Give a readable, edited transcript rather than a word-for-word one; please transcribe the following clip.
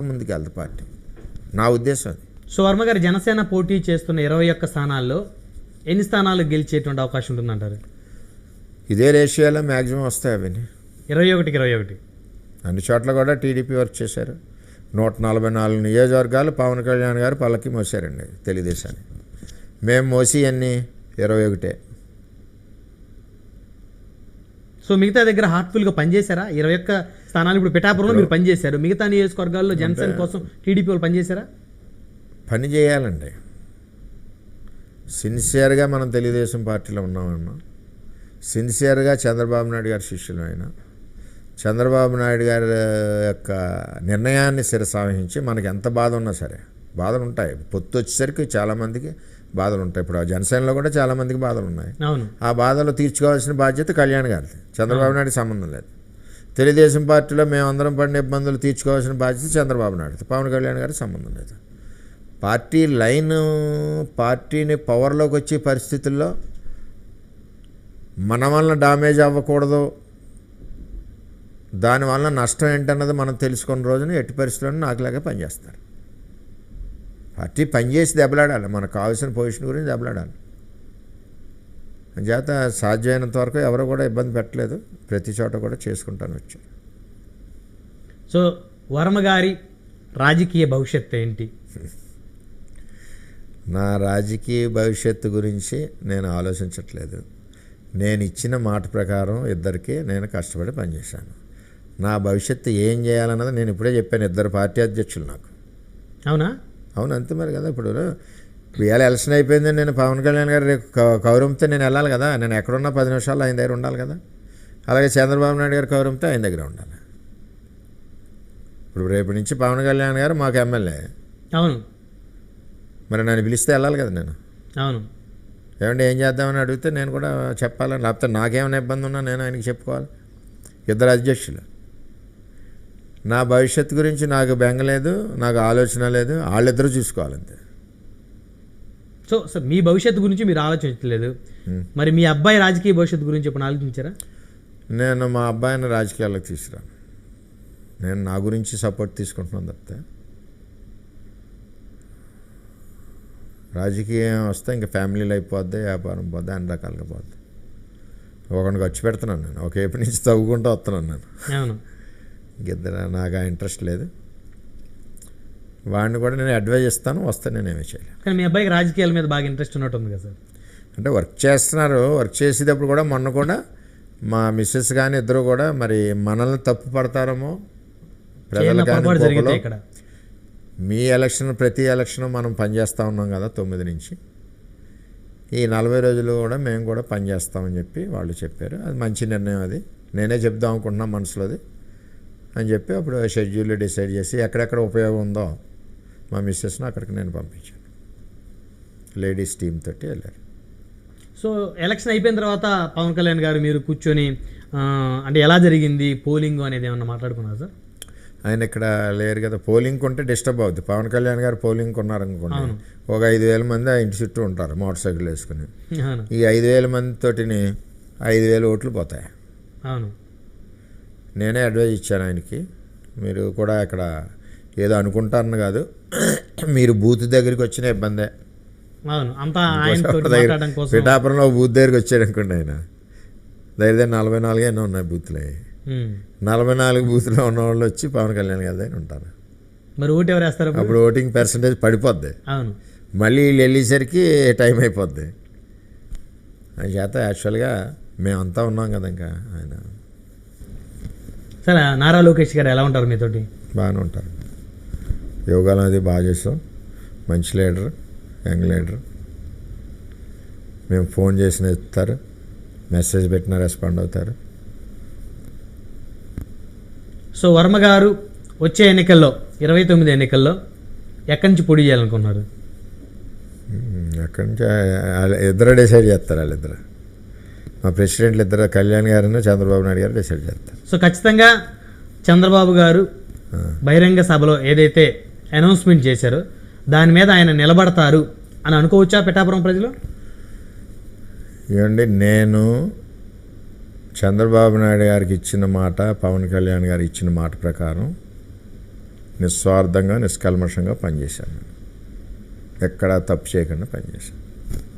ముందుకు వెళ్తుంది పార్టీ. నా ఉద్దేశం అది. సో వర్మ గారు జనసేన పోటీ చేస్తున్న 21 స్థానాల్లో ఎన్ని స్థానాలు గెలిచేటువంటి అవకాశం ఉంటుందంటారు? ఇదే రేషియోలో మ్యాక్సిమం వస్తాయి అవన్నీ. 21కి 21 అన్ని చోట్ల కూడా టీడీపీ వర్క్ చేశారు. 144 నియోజకవర్గాలు పవన్ కళ్యాణ్ గారు పల్లకి మోసారండి తెలుగుదేశాన్ని. మేము మోసి అన్ని 21. సో మిగతా దగ్గర హార్ట్ఫుల్గా పనిచేశారా? 21 స్థానాలు ఇప్పుడు పిఠాపురంలో మీరు పనిచేశారు, మిగతా నియోజకవర్గాల్లో జనసేన కోసం టీడీపీ వాళ్ళు పనిచేశారా? పని చేయాలండి. సిన్సియర్గా మనం తెలుగుదేశం పార్టీలో ఉన్నామన్నా, సిన్సియర్గా చంద్రబాబు నాయుడు గారి శిష్యులు అయినా, చంద్రబాబు నాయుడు గారి యొక్క నిర్ణయాన్ని శిరసావహించి మనకి ఎంత బాధ ఉన్నా సరే, బాధలు ఉంటాయి. పొత్తు వచ్చేసరికి చాలామందికి బాధలు ఉంటాయి. ఇప్పుడు ఆ జనసేనలో కూడా చాలామందికి బాధలు ఉన్నాయి. ఆ బాధలు తీర్చుకోవాల్సిన బాధ్యత కళ్యాణ్ గారిది, చంద్రబాబు నాయుడు సంబంధం లేదు. తెలుగుదేశం పార్టీలో మేమందరం పడిన ఇబ్బందులు తీర్చుకోవాల్సిన బాధ్యత చంద్రబాబు నాయుడు, పవన్ కళ్యాణ్ గారికి సంబంధం లేదు. పార్టీ లైన్, పార్టీని పవర్లోకి వచ్చే పరిస్థితుల్లో మన వలన డ్యామేజ్ అవ్వకూడదు, దానివల్ల నష్టం ఏంటన్నది మనం తెలుసుకున్న రోజున ఎట్టి పరిస్థితుల్లో నాకులాగే పనిచేస్తారు. పార్టీ పనిచేసి దెబ్బలాడాలి, మనకు కావాల్సిన పొజిషన్ గురించి దెబ్బలాడాలి. చేత సాధ్యమైనంత వరకు ఎవరు కూడా ఇబ్బంది పెట్టలేదు, ప్రతి చోట కూడా చేసుకుంటాను వచ్చారు. సో వర్మ గారి రాజకీయ భవిష్యత్తు ఏంటి? నా రాజకీయ భవిష్యత్తు గురించి నేను ఆలోచించట్లేదు. నేను ఇచ్చిన మాట ప్రకారం ఇద్దరికి నేను కష్టపడి పనిచేశాను. నా భవిష్యత్తు ఏం చేయాలన్నది నేను ఇప్పుడే చెప్పాను. 2 పార్టీ అధ్యక్షులు నాకు. అవునా? అవును, అంతే మరి కదా. ఇప్పుడు ఇవాళ ఎలక్షన్ అయిపోయిందని నేను పవన్ కళ్యాణ్ గారు రేపు కౌరంతో నేను వెళ్ళాలి కదా. నేను ఎక్కడున్నా 10 నిమిషాలు ఆయన దగ్గర ఉండాలి కదా. అలాగే చంద్రబాబు నాయుడు గారు కౌరంతో ఆయన దగ్గర ఉండాలి. ఇప్పుడు రేపు నుంచి పవన్ కళ్యాణ్ గారు మాకు ఎమ్మెల్యే. అవును. మరి నన్ను పిలిస్తే వెళ్ళాలి కదా నేను. అవును. ఏమంటే ఏం చేద్దామని అడిగితే నేను కూడా చెప్పాలని, లేకపోతే నాకేమైనా ఇబ్బంది ఉన్నా నేను ఆయనకి చెప్పుకోవాలి. 2 అధ్యక్షులు. నా భవిష్యత్తు గురించి నాకు బెంగ లేదు, నాకు ఆలోచన లేదు, వాళ్ళిద్దరూ చూసుకోవాలంతే. సో సార్ మీ భవిష్యత్తు గురించి మీరు ఆలోచించలేదు, మరి మీ అబ్బాయి రాజకీయ భవిష్యత్తు గురించి ఇప్పుడు ఆలోచించారా? నేను మా అబ్బాయిని రాజకీయాల్లోకి తీసుకురాను. నేను నా గురించి సపోర్ట్ తీసుకుంటున్నాను తప్పితే రాజకీయం వస్తే ఇంకా ఫ్యామిలీ లైఫ్ పోద్ది, వ్యాపారం పోద్ది, అన్ని రకాలుగా పోద్ది. ఒకరిని ఖర్చు పెడుతున్నాను నేను, ఒక ఏపీ నుంచి తవ్వుకుంటూ వస్తున్నాను నేను. అవును. ఇంకిద్దరు నాకు ఆ ఇంట్రెస్ట్ లేదు. వాడిని కూడా నేను అడ్వైజ్ ఇస్తాను, వస్తే నేనేమీ చేయలేను. కానీ మీ అబ్బాయికి రాజకీయాల మీద బాగా ఇంట్రెస్ట్ ఉన్నట్టుంది కదా సార్? అంటే వర్క్ చేస్తున్నారు. వర్క్ చేసేటప్పుడు కూడా మొన్న కూడా మా మిస్సెస్ కానీ ఇద్దరు కూడా మరి మనల్ని తప్పు పడతారేమో ప్రజలు కానీ, ఇక్కడ మీ ఎలక్షన్ ప్రతి ఎలక్షన్ మనం పనిచేస్తూ ఉన్నాం కదా 9 నుంచి, ఈ 40 రోజులు కూడా మేము కూడా పనిచేస్తామని చెప్పి వాళ్ళు చెప్పారు. అది మంచి నిర్ణయం, అది నేనే చెప్దాం అనుకుంటున్నాను మనసులోది అని చెప్పి అప్పుడు షెడ్యూల్ డిసైడ్ చేసి ఎక్కడెక్కడ ఉపయోగం ఉందో మా మిస్సెస్ను అక్కడికి నేను పంపించాను. లేడీస్ టీమ్ తోటి వెళ్ళారు. సో ఎలక్షన్ అయిపోయిన తర్వాత పవన్ కళ్యాణ్ గారు మీరు కూర్చొని అంటే ఎలా జరిగింది పోలింగ్ అనేది ఏమన్నా మాట్లాడుకున్నారు సార్? ఆయన ఇక్కడ లేరు కదా. పోలింగ్ ఉంటే డిస్టర్బ్ అవుద్ది. పవన్ కళ్యాణ్ గారు పోలింగ్ ఉన్నారనుకోండి, ఒక 5,000 మంది ఆ ఇంటి చుట్టూ ఉంటారు మోటార్ సైకిల్ వేసుకుని. ఈ 5,000 మందితోటిని 5,000 ఓట్లు పోతాయి. అవును. నేనే అడ్వైజ్ ఇచ్చాను ఆయనకి, మీరు కూడా ఇక్కడ ఏదో అనుకుంటారని కాదు, మీరు బూత్ దగ్గరికి వచ్చిన ఇబ్బందే. పిఠాపురంలో బూత్ దగ్గరికి వచ్చాడు అనుకోండి, ఆయన దగ్గర 44 ఎన్నో ఉన్నాయి బూత్లు. 44 బూత్లో ఉన్న వాళ్ళు వచ్చి పవన్ కళ్యాణ్ గారి దగ్గర ఉంటారు. మరి ఓటు ఎవరు వేస్తారు? అప్పుడు ఓటింగ్ పర్సంటేజ్ పడిపోద్ది. అవును. మళ్ళీ వీళ్ళు వెళ్ళేసరికి టైం అయిపోద్ది. అని చేత యాక్చువల్గా మేమంతా ఉన్నాం కదా. ఇంకా ఆయన సరే, నారా లోకేష్ గారు ఎలా ఉంటారు మీతోటి? బాగానే ఉంటారు. యోగాలు అది బాగా చేస్తాం. మంచి లీడర్, యంగ్ లీడర్. మేము ఫోన్ చేసిన ఎత్తుతారు, మెసేజ్ పెట్టినా రెస్పాండ్ అవుతారు. సో వర్మ గారు వచ్చే ఎన్నికల్లో 29 ఎన్నికల్లో ఎక్కడి నుంచి పోటీ చేయాలనుకున్నారు? ఎక్కడి నుంచి ఇద్దరు డిసైడ్ చేస్తారు. వాళ్ళిద్దరు, మా ప్రెసిడెంట్లు ఇద్దరు, కళ్యాణ్ గారు చంద్రబాబు నాయుడు గారు డిసైడ్ చేస్తారు. సో ఖచ్చితంగా చంద్రబాబు గారు బహిరంగ సభలో ఏదైతే అనౌన్స్మెంట్ చేశారో దాని మీద ఆయన నిలబడతారు అని అనుకోవచ్చా పిఠాపురం ప్రజలు? ఏమండి, నేను చంద్రబాబు నాయుడు గారికి ఇచ్చిన మాట, పవన్ కళ్యాణ్ గారు ఇచ్చిన మాట ప్రకారం నిస్వార్థంగా నిష్కల్మషంగా పనిచేశాను. ఎక్కడా తప్పు చేయకుండా పనిచేశాను.